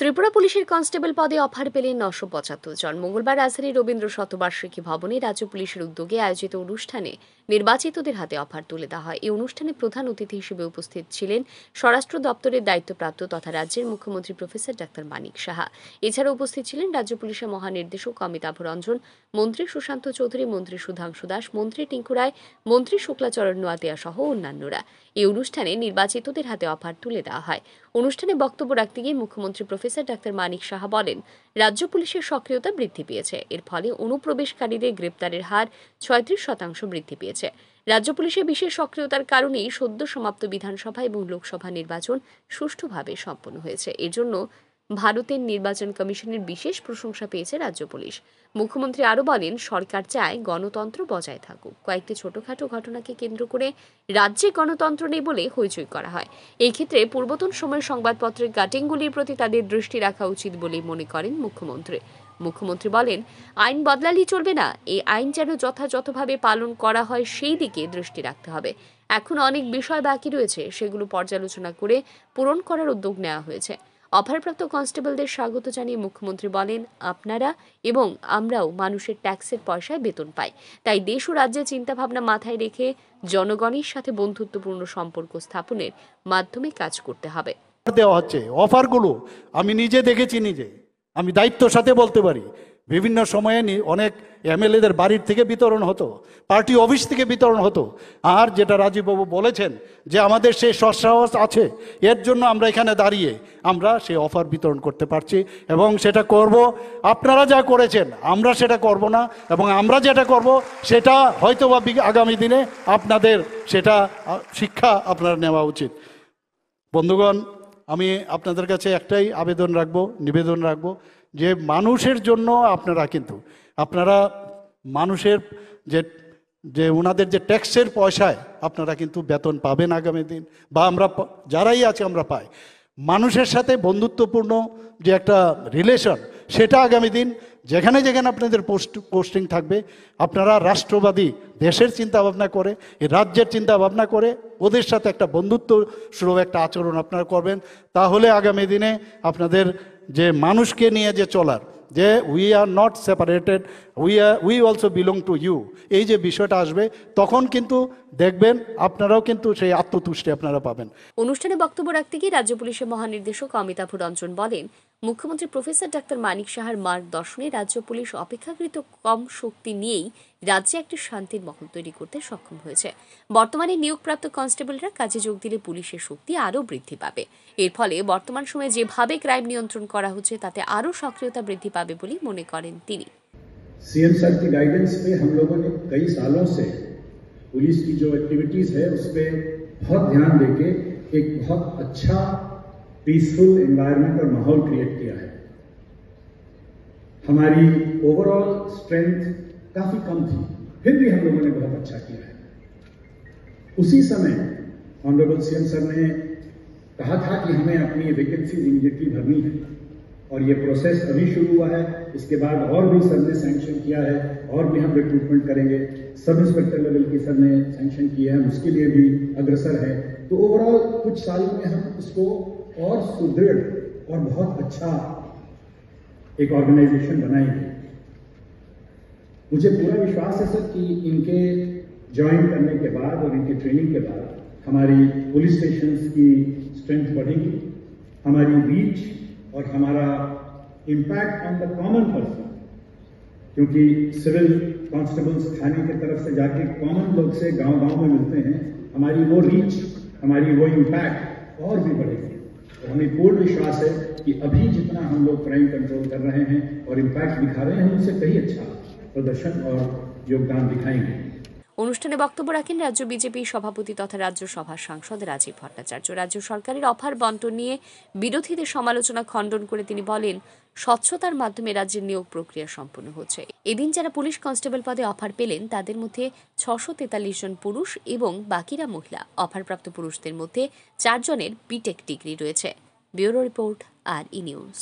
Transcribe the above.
ত্রিপুরা পুলিশের কনস্টেবল পদে অফার পেলেন ৯৭৫ জন। মঙ্গলবার রাজধানীর রবীন্দ্র শতবার্ষিকী ভবনে রাজ্য পুলিশের উদ্যোগে আয়োজিত অনুষ্ঠানে নির্বাচিতদের হাতে অফার তুলে দেওয়া হয়। এই অনুষ্ঠানে প্রধান অতিথি হিসেবে উপস্থিত ছিলেন স্বরাষ্ট্র দপ্তরের দায়িত্বপ্রাপ্ত তথা রাজ্যের মুখ্যমন্ত্রী প্রফেসর ডাক্তার মানিক সাহা। এছাড়া উপস্থিত ছিলেন রাজ্য পুলিশের মহানির্দেশক অমিতাভ রঞ্জন, মন্ত্রী সুশান্ত চৌধুরী, মন্ত্রী সুধাংশু দাস, মন্ত্রী টিঙ্কু রায়, মন্ত্রী শুক্লাচরণ নোয়াতিয়া সহ অন্যান্যরা। এই অনুষ্ঠানে নির্বাচিতদের হাতে অফার তুলে দেওয়া হয়। অনুষ্ঠানে বক্তব্য রাখতে গিয়ে মুখ্যমন্ত্রী প্রফেসর ডাক্তার মানিক সাহা বলেন, রাজ্য পুলিশের সক্রিয়তা বৃদ্ধি পেয়েছে। এর ফলে অনুপ্রবেশকারীদের গ্রেপ্তারের হার ৩৬% বৃদ্ধি পেয়েছে। রাজ্য পুলিশের বিশেষ সক্রিয়তার কারণেই সদ্য সমাপ্ত বিধানসভা এবং লোকসভা নির্বাচন সুষ্ঠুভাবে সম্পন্ন হয়েছে। এর জন্য ভারতের নির্বাচন কমিশনের বিশেষ প্রশংসা পেয়েছে রাজ্য পুলিশ। মুখ্যমন্ত্রী আরও বলেন, সরকার চায় গণতন্ত্র বজায় থাকুক। কয়েকটি ছোটখাটো ঘটনাকে কেন্দ্র করে রাজ্যে গণতন্ত্র নেই বলে হইচই করা হয়। এই ক্ষেত্রে পূর্বতন সময়ের সংবাদপত্রের কাটিংগুলির প্রতি তাদের দৃষ্টি রাখা উচিত বলে মনে করেন মুখ্যমন্ত্রী। মুখ্যমন্ত্রী বলেন, আইন বদলালেই চলবে না, এই আইন যেন যথাযথভাবে পালন করা হয় সেই দিকে দৃষ্টি রাখতে হবে। এখন অনেক বিষয় বাকি রয়েছে, সেগুলো পর্যালোচনা করে পূরণ করার উদ্যোগ নেওয়া হয়েছে। অফারপ্রাপ্ত কনস্টেবলদের স্বাগত জানিয়ে মুখ্যমন্ত্রী বলেন, আপনারা এবং আমরাও মানুষের ট্যাক্সের পয়সায় বেতন পাই। তাই দেশ ও রাজ্যের চিন্তাভাবনা মাথায় রেখে জনগণের সাথে বন্ধুত্বপূর্ণ সম্পর্ক স্থাপনের মাধ্যমে কাজ করতে হবে। দেওয়া হচ্ছে অফারগুলো আমি নিজে দেখেছি, আমি দায়িত্বের সাথে বলতে পারি। বিভিন্ন সময়ে অনেক এমএলএদের বাড়ির থেকে বিতরণ হতো, পার্টি অফিস থেকে বিতরণ হতো। আর যেটা রাজীববাবু বলেছেন যে আমাদের সেই সৎসাহস আছে, এর জন্য আমরা এখানে দাঁড়িয়ে আমরা সেই অফার বিতরণ করতে পারছি এবং সেটা করব। আপনারা যা করেছেন আমরা সেটা করব না, এবং আমরা যেটা করব সেটা হয়তো বা আগামী দিনে আপনাদের সেটা শিক্ষা আপনারা নেওয়া উচিত। বন্ধুগণ, আমি আপনাদের কাছে একটাই নিবেদন রাখবো যে মানুষের জন্য আপনারা মানুষের যে ওনাদের যে ট্যাক্সের পয়সায় আপনারা কিন্তু বেতন পাবেন আগামী দিন, বা আমরা যারাই আছে আমরা পাই। মানুষের সাথে বন্ধুত্বপূর্ণ যে একটা রিলেশন, সেটা আগামী দিন যেখানে যেখানে আপনাদের পোস্টিং থাকবে, আপনারা রাষ্ট্রবাদী দেশের চিন্তাভাবনা করে, এই রাজ্যের চিন্তাভাবনা করে ওদের সাথে একটা বন্ধুত্ব সুলভ একটা আচরণ আপনারা করবেন। তাহলে আগামী দিনে আপনাদের যে মানুষকে নিয়ে যে চলার, যে we are not separated, we also belong to you, এই যে বিষয়টা আসবে, তখন কিন্তু দেখবেন আপনারাও কিন্তু সেই আত্মতুষ্টি আপনারা পাবেন। অনুষ্ঠানে বক্তব্য রাখতে গিয়ে রাজ্য পুলিশের মহানির্দেশক অমিতাভ রঞ্জন বলেন, মুখ্যমন্ত্রী প্রফেসর ডাক্তার মানিক সাহার মার্গদর্শনে রাজ্য পুলিশ অপেক্ষাকৃত কম শক্তি নিয়েই রাজ্যে একটি শান্তির মহল তৈরি করতে সক্ষম হয়েছে। বর্তমানে নিয়োগপ্রাপ্ত কনস্টেবলরা কাজে যোগ দিলে পুলিশের শক্তি আরও বৃদ্ধি পাবে। এর ফলে বর্তমান সময়ে যেভাবে ক্রাইম নিয়ন্ত্রণ করা হচ্ছে তাতে আরও সক্রিয়তা বৃদ্ধি পাবে বলে মনে করেন তিনি। सीएम सर की गाइडेंस पे हम लोगों ने कई सालों से पुलिस की जो एक्टिविटीज है उस पर बहुत ध्यान देके एक बहुत अच्छा पीसफुल एनवायरनमेंट और माहौल क्रिएट किया है। हमारी ओवरऑल स्ट्रेंथ काफी कम थी, फिर भी हम लोगों ने बहुत अच्छा किया है। उसी समय ऑनरेबल सीएम सर ने कहा था कि हमें अपनी वैकेंसी इमीडिएटली भरनी है, और ये प्रोसेस अभी शुरू हुआ है। इसके बाद और भी सर ने सैंक्शन किया है, और भी हम रिक्रूटमेंट करेंगे। सब इंस्पेक्टर लेवल की सर ने सैंक्शन किया है, उसके लिए भी अग्रसर है। तो ओवरऑल कुछ सालों में हम इसको और सुदृढ़ और बहुत अच्छा एक ऑर्गेनाइजेशन बनाएंगे। मुझे पूरा विश्वास है सर कि इनके ज्वाइन करने के बाद और इनके ट्रेनिंग के बाद हमारी पुलिस स्टेशन की स्ट्रेंथ बढ़ेगी, हमारी रीच और हमारा impact on the common person, क्योंकि सिविल कांस्टेबल्स थाने की तरफ से जाके कॉमन लोग से गांव-गांव में मिलते हैं, हमारी वो रीच, हमारी वो इम्पैक्ट और भी बढ़ेगी। और हमें पूर्ण विश्वास है कि अभी जितना हम लोग क्राइम कंट्रोल कर रहे हैं और इम्पैक्ट दिखा रहे हैं, उनसे कहीं अच्छा प्रदर्शन और योगदान दिखाएंगे। অনুষ্ঠানে বক্তব্য রাখেন রাজ্য বিজেপি সভাপতি তথা রাজ্যসভার সাংসদ রাজীব ভট্টাচার্য। রাজ্য সরকারের অফার বন্টন নিয়ে বিরোধীদের সমালোচনা খণ্ডন করে তিনি বলেন, স্বচ্ছতার মাধ্যমে রাজ্যের নিয়োগ প্রক্রিয়া সম্পন্ন হচ্ছে। এদিন যারা পুলিশ কনস্টেবল পদে অফার পেলেন তাদের মধ্যে 643 জন পুরুষ এবং বাকিরা মহিলা। অফারপ্রাপ্ত পুরুষদের মধ্যে 4 জনের বিটেক ডিগ্রি রয়েছে। ব্যুরো রিপোর্ট, আর ই নিউজ।